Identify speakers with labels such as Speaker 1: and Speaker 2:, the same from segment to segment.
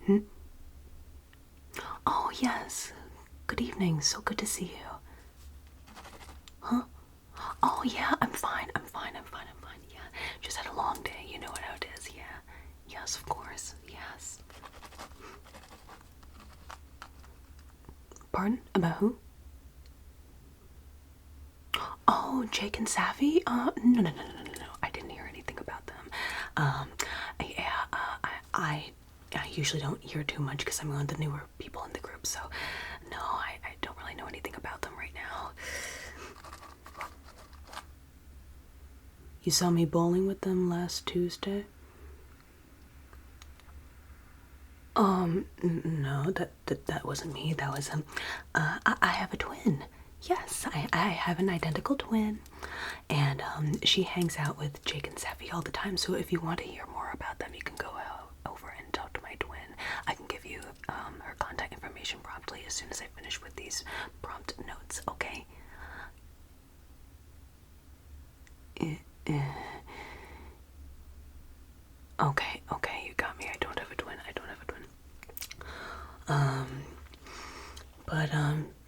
Speaker 1: Hmm? Oh, yes. Good evening. So good to see you. Huh? Oh, yeah, I'm fine. Yeah. Just had a long day. You know how it is. Yeah. Yes, of course. Yes. Pardon? About who? Oh, Jake and Safi? No. I didn't hear anything about them. Yeah, I usually don't hear too much because I'm one of the newer people in the group, so no, I don't really know anything about them right now. You saw me bowling with them last Tuesday? No, that wasn't me. That was I have a twin. Yes, I have an identical twin, and she hangs out with Jake and Safi all the time. So if you want to hear more about them, you can go over and talk to my twin. I can give you her contact information promptly as soon as I finish with these prompt notes. Okay. Okay, you got me. I don't have a twin.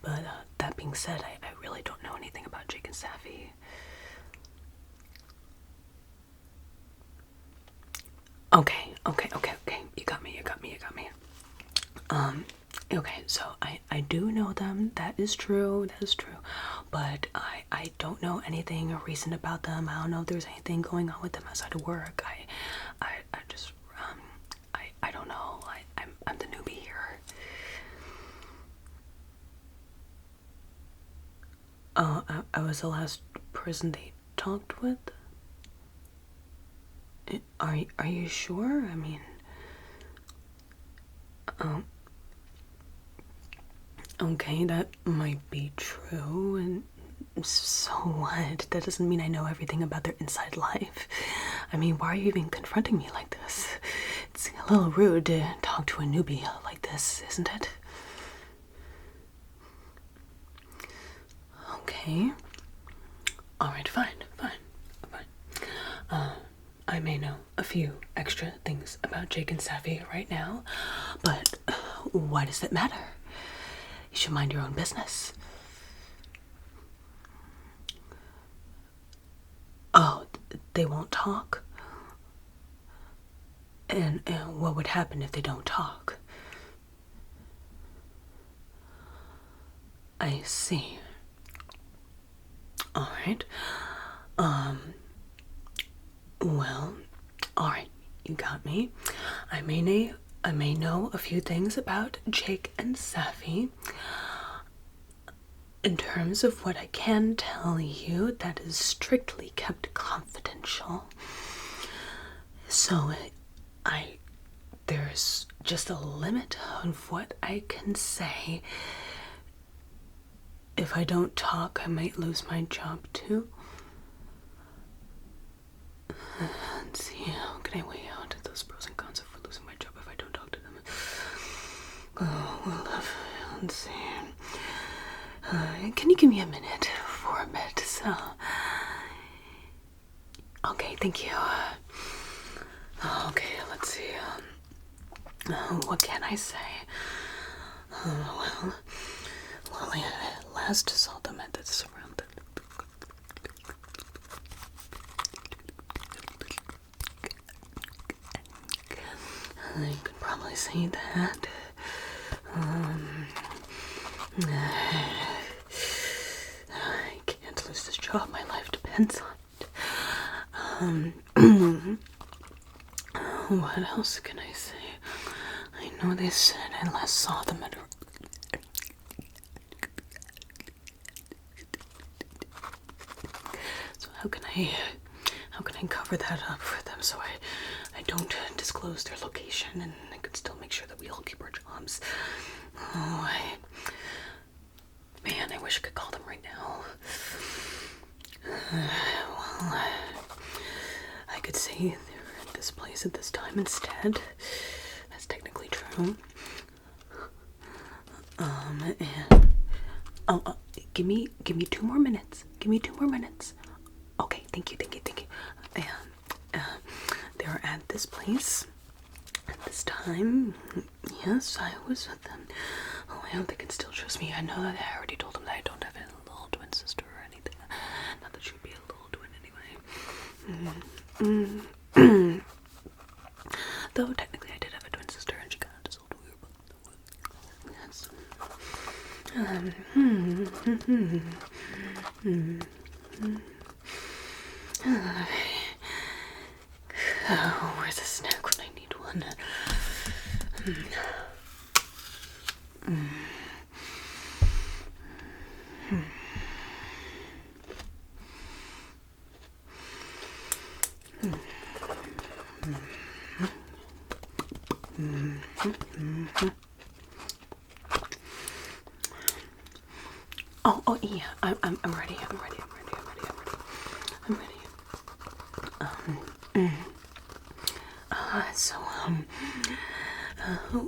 Speaker 1: But that being said, I really don't know anything about Jake and Safi. Okay. You got me. Okay, so I do know them. That is true. But I don't know anything recent about them. I don't know if there's anything going on with them outside of work. I just, I don't know. I'm the newbie here. I was the last person they talked with? Are you sure? I mean, okay, that might be true, and so what? That doesn't mean I know everything about their inside life. I mean, why are you even confronting me like this? It's a little rude to talk to a newbie like this, isn't it? Okay. Alright, fine. I may know a few extra things about Jake and Safi right now, but why does it matter? You should mind your own business. Oh, they won't talk? And what would happen if they don't talk? I see. Alright. Well, alright, you got me. I may know a few things about Jake and Safi. In terms of what I can tell you, that is strictly kept confidential. So, there's just a limit on what I can say. If I don't talk, I might lose my job too. Let's see, how can I weigh out those pros and cons of losing my job if I don't talk to them? Oh, well, let's see. Can you give me a minute for a bit? So, okay, thank you. Okay, let's see. What can I say? Well, I last saw them at this around. You could probably see that. I can't lose this job. My life depends on it. What else can I say? I know they said I last saw them at a... So how can I cover that up for them so I don't disclose their location and I could still make sure that we all keep our jobs? Oh, man, I wish I could call them right now. Well, I could say they're at this place at this time instead. That's technically true. Give me 2 more minutes. Okay, thank you. And they're at this place at this time, yes, I was with them. Oh, I hope they can still trust me. I know that I already told them that I don't have a little twin sister or anything. Not that she'd be a little twin anyway. Though technically I did have a twin sister and she got us old. We were both. Yes. Oh, where's a snack when I need one? Oh yeah, I'm ready. I'm ready.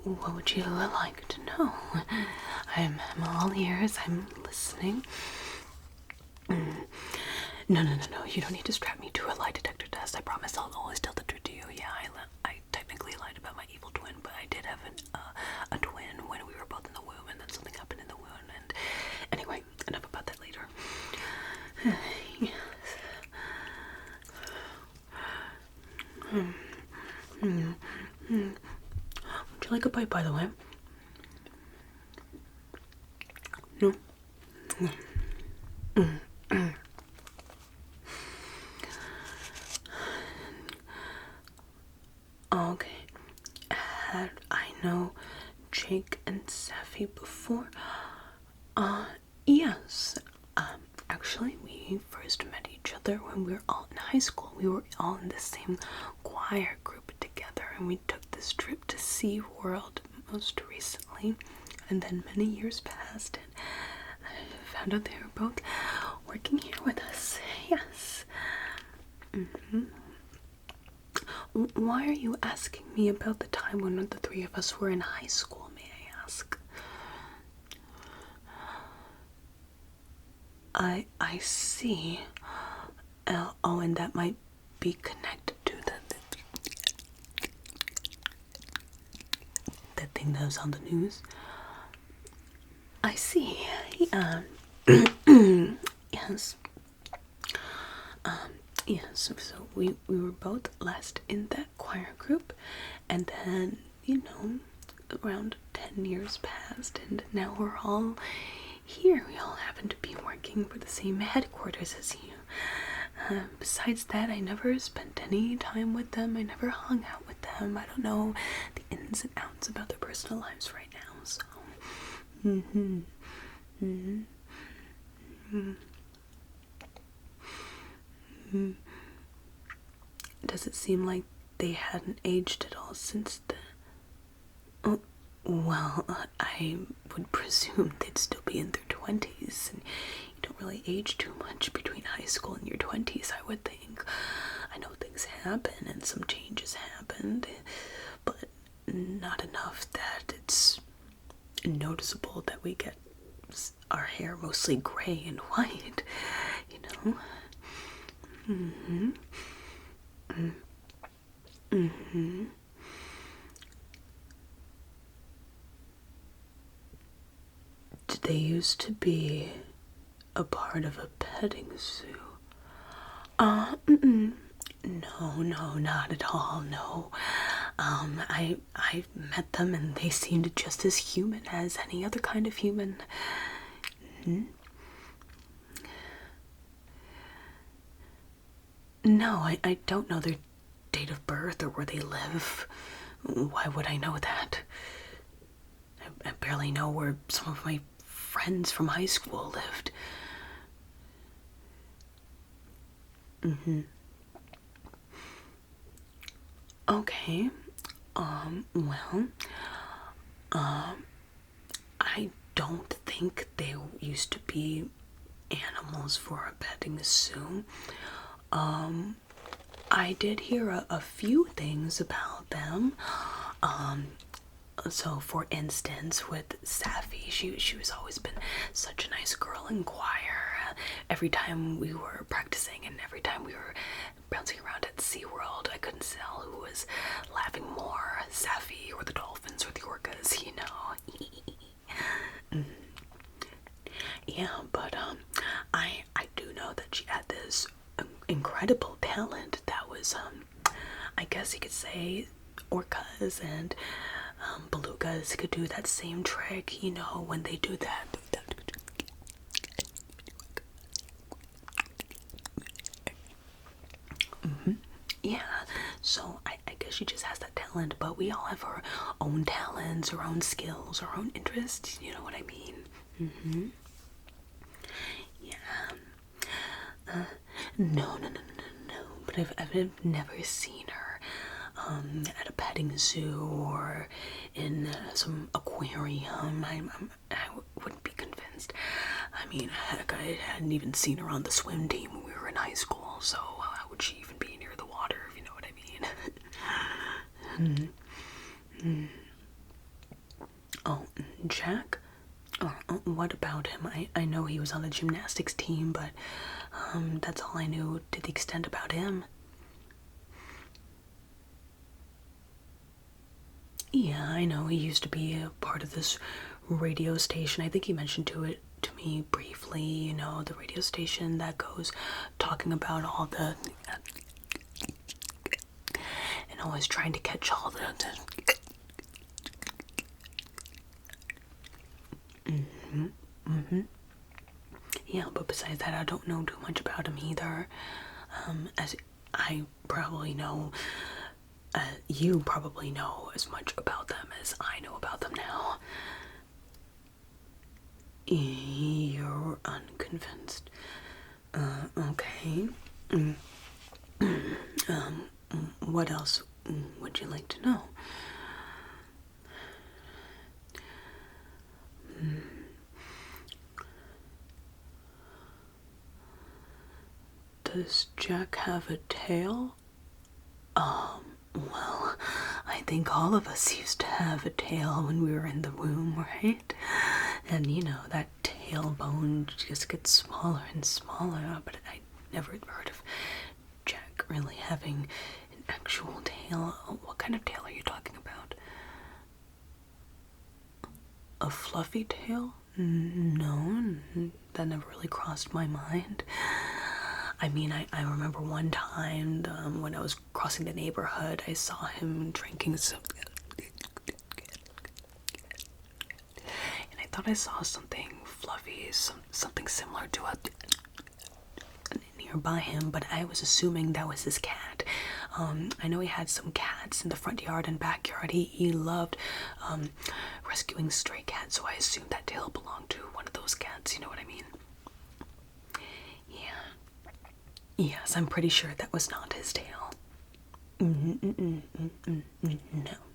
Speaker 1: What would you like to know? I'm all ears. I'm listening. No. You don't need to strap me to a lie detector test. I promise I'll always tell the truth to you. Yeah, I technically lied about my evil twin, but I did have a twin when we were both in the womb, and then something happened in the womb. And anyway, enough about that later. Yes. Would you like a bite, by the way? No? Okay. Had I know Jake and Safi before? Yes. Actually, we first met each other when we were all in high school. We were all in the same choir group together, and we took this trip to SeaWorld most recently. And then many years passed, and I found out they were both working here with us. Yes. Why are you asking me about the time when the three of us were in high school, may I ask? I see. Oh, and that might be connected to the thing that was on the news. I see. Yes. Yes, so we were both last in that choir group, and then, around 10 years passed, and now we're all here. We all happen to be working for the same headquarters as you. Besides that, I never spent any time with them. I never hung out with them. I don't know the ins and outs about their personal lives right now, so. Does it seem like they hadn't aged at all since then? Oh, well, I would presume they'd still be in their 20s, and you don't really age too much between high school and your 20s, I would think. I know things happen and some changes happened, but not enough that it's noticeable that we get our hair mostly gray and white, Did they used to be a part of a petting zoo? No, not at all, no. I met them and they seemed just as human as any other kind of human. No, I don't know their date of birth or where they live. Why would I know that? I barely know where some of my friends from high school lived. Okay. I don't think they used to be animals for a petting zoo. I did hear a few things about them. So for instance, with Safi, she was always been such a nice girl in choir. Every time we were practicing and every time we were bouncing around at SeaWorld, I couldn't tell who was laughing more, Safi incredible talent. That was, I guess you could say, orcas and belugas could do that same trick, you know, when they do that. Yeah, so I guess she just has that talent, but we all have our own talents, our own skills, our own interests, you know what I mean? Yeah. No, but I've never seen her at a petting zoo or in some aquarium. I wouldn't be convinced. I mean, heck, I hadn't even seen her on the swim team when we were in high school, so how would she even be near the water, if you know what I mean? Oh, Jack? What about him? I know he was on the gymnastics team, but that's all I knew to the extent about him. Yeah, I know. He used to be a part of this radio station. I think he mentioned to me briefly, you know, the radio station that goes talking about all the and always trying to catch all the yeah, but besides that, I don't know too much about him either. As I probably know, you probably know as much about them as I know about them now. You're unconvinced. Okay. What else would you like to know? Does Jack have a tail? Well, I think all of us used to have a tail when we were in the womb, right? And you know, that tailbone just gets smaller and smaller, but I never heard of Jack really having an actual tail. What kind of tail are you talking about? A fluffy tail? No, that never really crossed my mind. I mean, I remember one time when I was crossing the neighborhood, I saw him drinking some, and I thought I saw something fluffy, something similar to a nearby him, but I was assuming that was his cat. I know he had some cats in the front yard and backyard. He loved rescuing stray cats, so I assumed that tail belonged to one of those cats, you know what I mean? Yes, I'm pretty sure that was not his tail. No,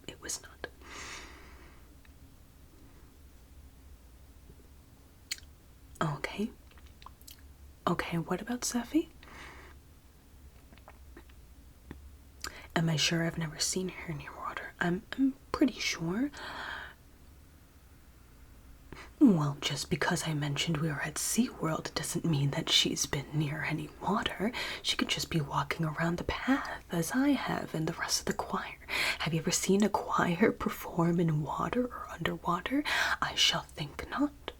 Speaker 1: it was not. Okay. Okay, what about Seffi? Am I sure? I've never seen her near water. I'm pretty sure. Well, just because I mentioned we were at SeaWorld doesn't mean that she's been near any water. She could just be walking around the path, as I have, and the rest of the choir. Have you ever seen a choir perform in water or underwater? I shall think not.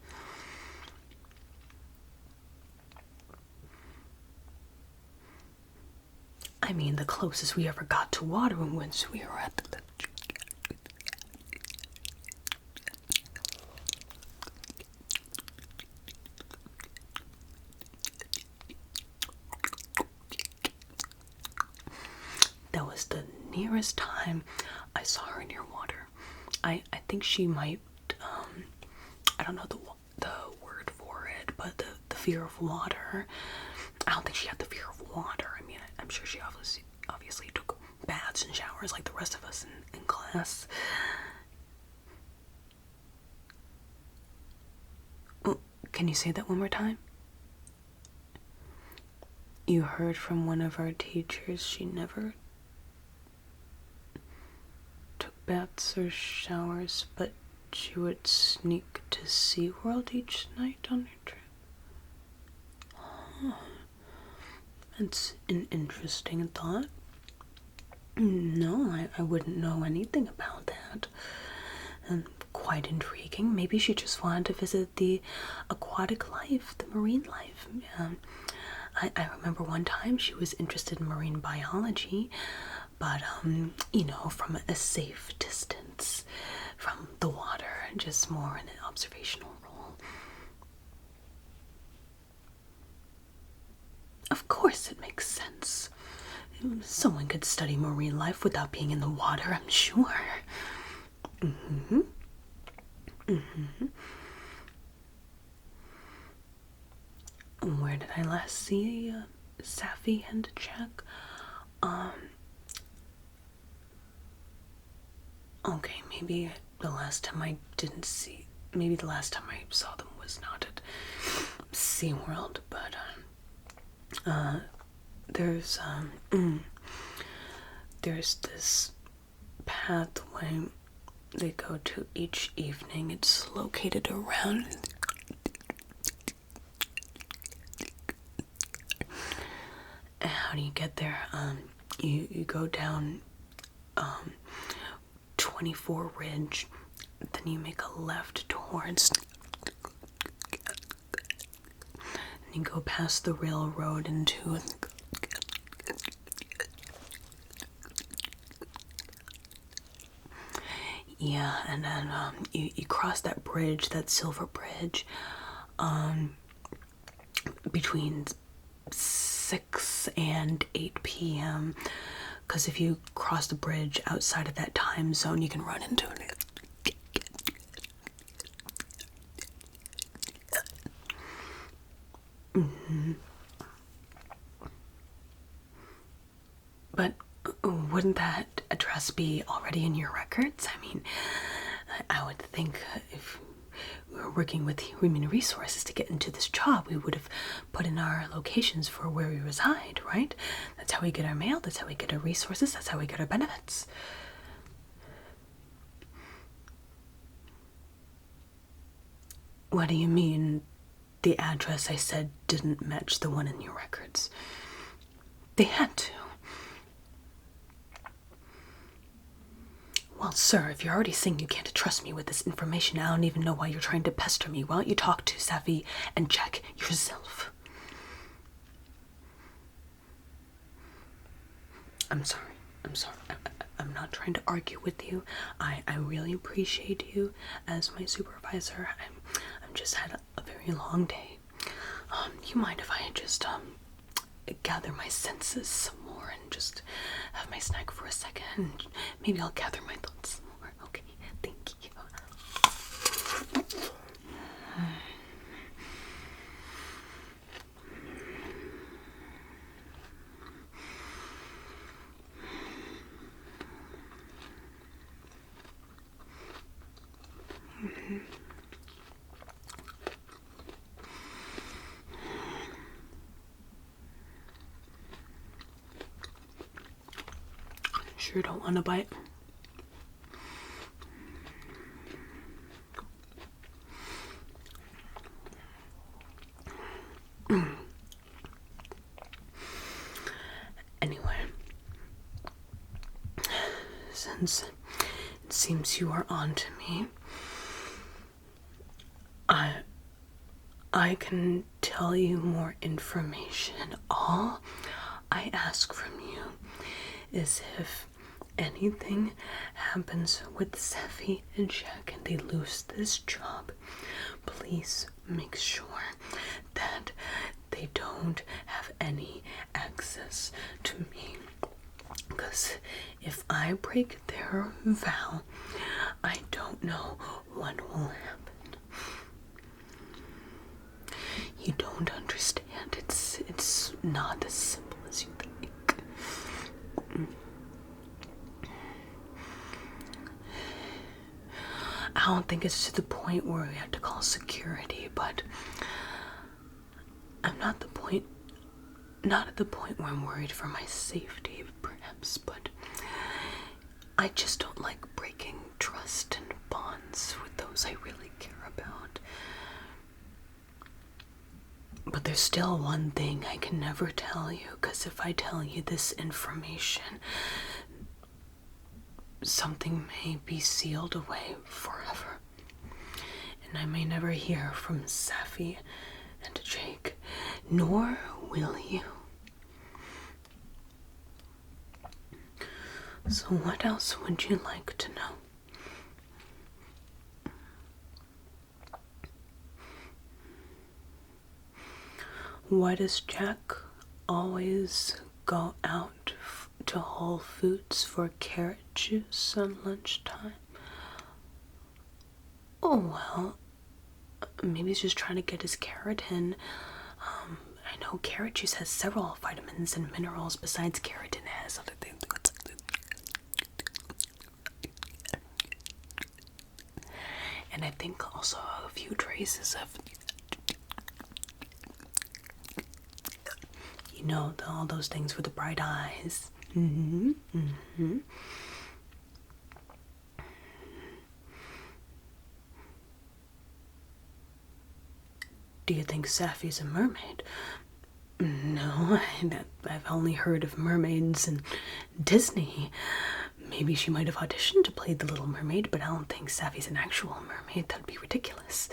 Speaker 1: I mean, the closest we ever got to water was we were at the that was the nearest time I saw her near water. I think she might, I don't know the word for it, but the fear of water. I don't think she had the fear of water. I mean, I'm sure she obviously took baths and showers like the rest of us in class. Can you say that one more time? You heard from one of our teachers she never took baths or showers, but she would sneak to SeaWorld each night on her trip. Oh, that's an interesting thought. No, I wouldn't know anything about that. And quite intriguing. Maybe she just wanted to visit the aquatic life, the marine life. I remember one time she was interested in marine biology, but, you know, from a safe distance from the water, just more in an observational role. Of course it makes sense. Someone could study marine life without being in the water, I'm sure. Mm-hmm. Mm-hmm. Where did I last see Safi and Jack? Okay, maybe the last time I didn't see, maybe the last time I saw them was not at SeaWorld, but there's this pathway they go to each evening. It's located around how do you get there? You go down 24 Ridge, then you make a left towards, and you go past the railroad into yeah, and then you cross that bridge, that silver bridge, between 6 and 8 p.m. Because if you cross the bridge outside of that time zone, you can run into it. Mm-hmm. But wouldn't that address be already in your records? I mean, I would think if we were working with human resources to get into this job, we would have put in our locations for where we reside, right? That's how we get our mail, that's how we get our resources, that's how we get our benefits. What do you mean the address I said didn't match the one in your records? They had to. Well, sir, if you're already saying you can't trust me with this information, I don't even know why you're trying to pester me. Why don't you talk to Safi and check yourself? I'm sorry. I'm not trying to argue with you. I really appreciate you as my supervisor. I'm just had a very long day. You mind if I just gather my senses some more and just have my snack for a second? Maybe I'll gather my thoughts some more. Okay, thank you. Sure don't want to bite. Anyway, since it seems you are on to me, I can tell you more information. All I ask from you is if anything happens with Safi and Jack and they lose this job, please make sure that they don't have any access to me. Because if I break their vow, I don't know what will happen. You don't understand. It's not as simple as you think. I don't think it's to the point where we have to call security, but I'm not at the point where I'm worried for my safety, perhaps, but I just don't like breaking trust and bonds with those I really care about. But there's still one thing I can never tell you, because if I tell you this information, something may be sealed away forever. And I may never hear from Safi and Jake, Nor will you. So what else would you like to know? Why does Jack always go out to Whole Foods for carrot juice on lunchtime? Oh, well, maybe he's just trying to get his carrot in. I know carrot juice has several vitamins and minerals besides keratin. It has other things. And I think also a few traces of, you know, all those things for the bright eyes. Do you think Safi's a mermaid? No, I've only heard of mermaids in Disney. Maybe she might have auditioned to play the Little Mermaid, but I don't think Safi's an actual mermaid. That'd be ridiculous.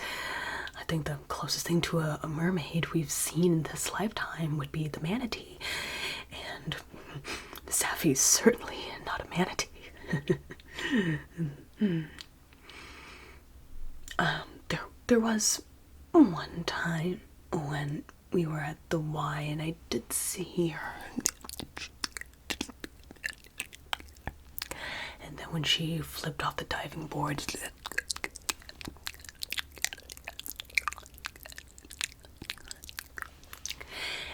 Speaker 1: I think the closest thing to a mermaid we've seen in this lifetime would be the manatee. And Safi's certainly not a manatee. There was one time when we were at the Y and I did see her. And then when she flipped off the diving board,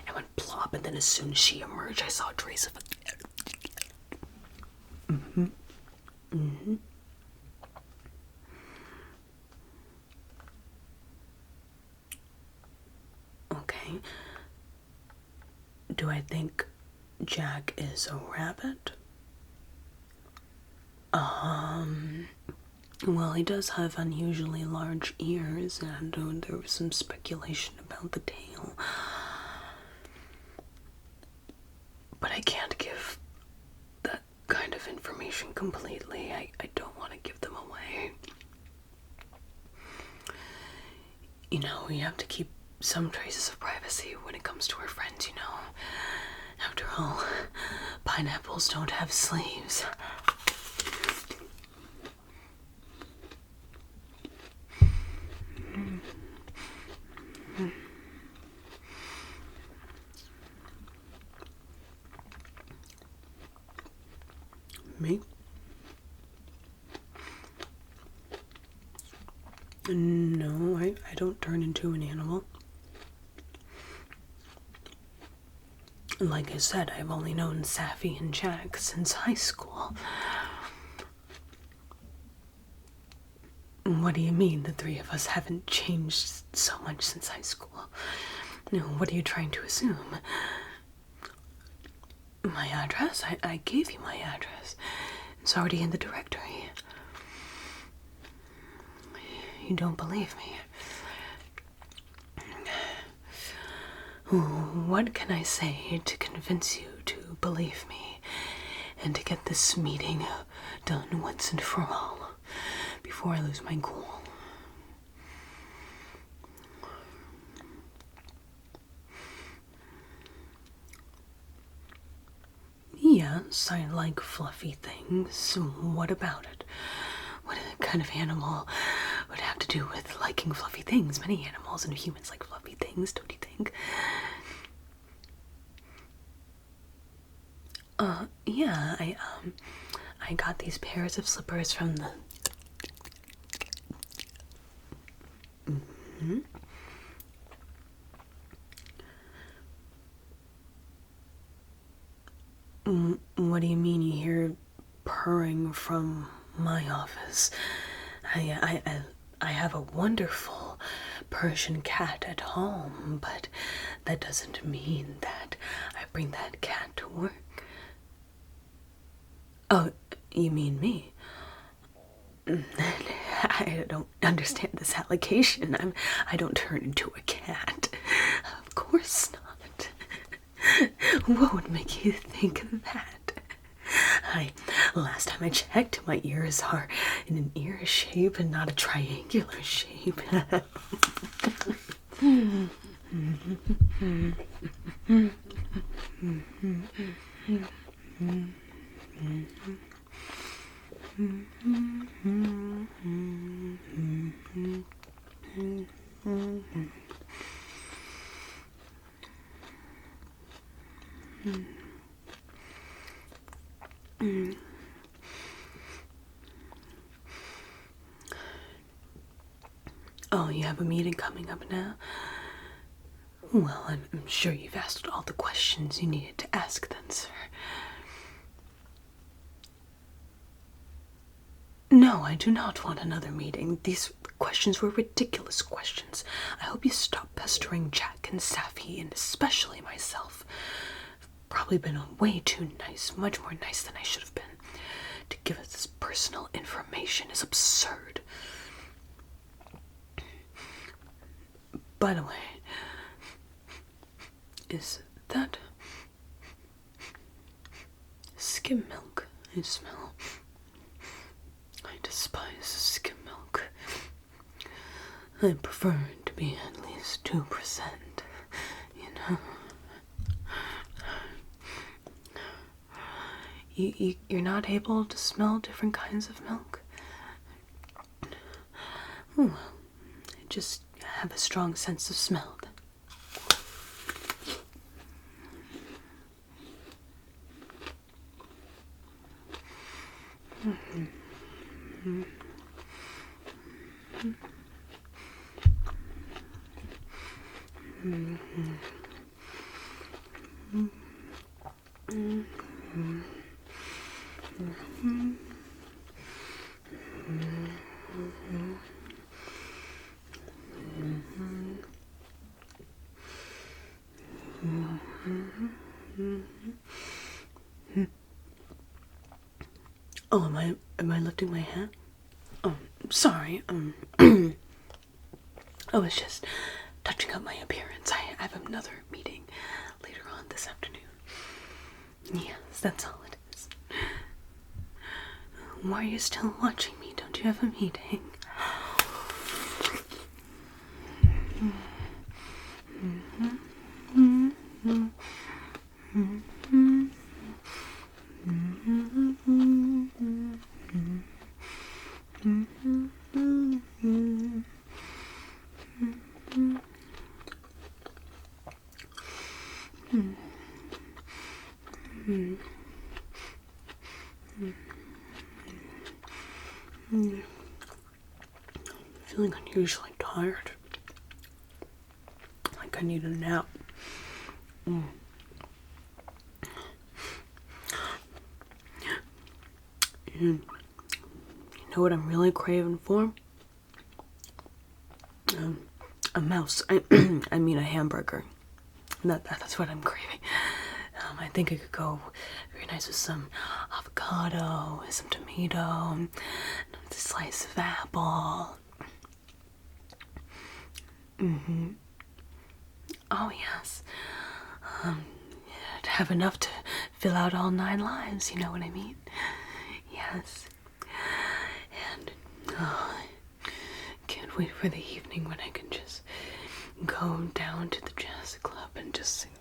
Speaker 1: I went plop, and then as soon as she emerged, I saw a trace of it. Okay. Do I think Jack is a rabbit? Well, he does have unusually large ears, and there was some speculation about the tail. But I can't give that kind of information completely. I don't want to give them away. You know, we have to keep some traces of privacy when it comes to our friends, you know. After all, pineapples don't have sleeves. Me? No, I don't turn into an animal. Like I said, I've only known Safi and Jack since high school. What do you mean the three of us haven't changed so much since high school? No, what are you trying to assume? My address? I gave you my address. It's already in the directory. You don't believe me. What can I say to convince you to believe me and to get this meeting done once and for all before I lose my cool? Yes, I like fluffy things. What about it? What kind of animal would have to do with liking fluffy things? Many animals and humans like fluffy things, don't you think? Yeah, I got these pairs of slippers from the... What do you mean you hear purring from my office? I have a wonderful Persian cat at home, but that doesn't mean that I bring that cat to work. Oh, you mean me? I don't understand this allegation. I don't turn into a cat. Of course not. What would make you think that? Last time I checked, my ears are in an ear shape and not a triangular shape. Oh, you have a meeting coming up now? Well, I'm sure you've asked all the questions you needed to ask then, sir. No, I do not want another meeting. These questions were ridiculous questions. I hope you stop pestering Jack and Safi, and especially myself. I've probably been way too nice, much more nice than I should have been. To give us this personal information is absurd. By the way, is that skim milk I smell? I despise skim milk. I prefer it to be at least 2%, you know? You're not able to smell different kinds of milk? Well, I just have a strong sense of smell. Oh, am I lifting my hat? Oh, sorry. I was just touching up my appearance. I have another meeting later on this afternoon. Yes, that's all it is. Why are you still watching me? Don't you have a meeting? I'm feeling unusually tired. Like I need a nap. You know what I'm really craving for? A mouse. I mean a hamburger. That's what I'm craving. I think it could go very nice with some avocado, some tomato, a slice of apple. Oh yes. To have enough to fill out all 9 lives, you know what I mean? Yes. And I can't wait for the evening when I can just go down to the jazz club and just sing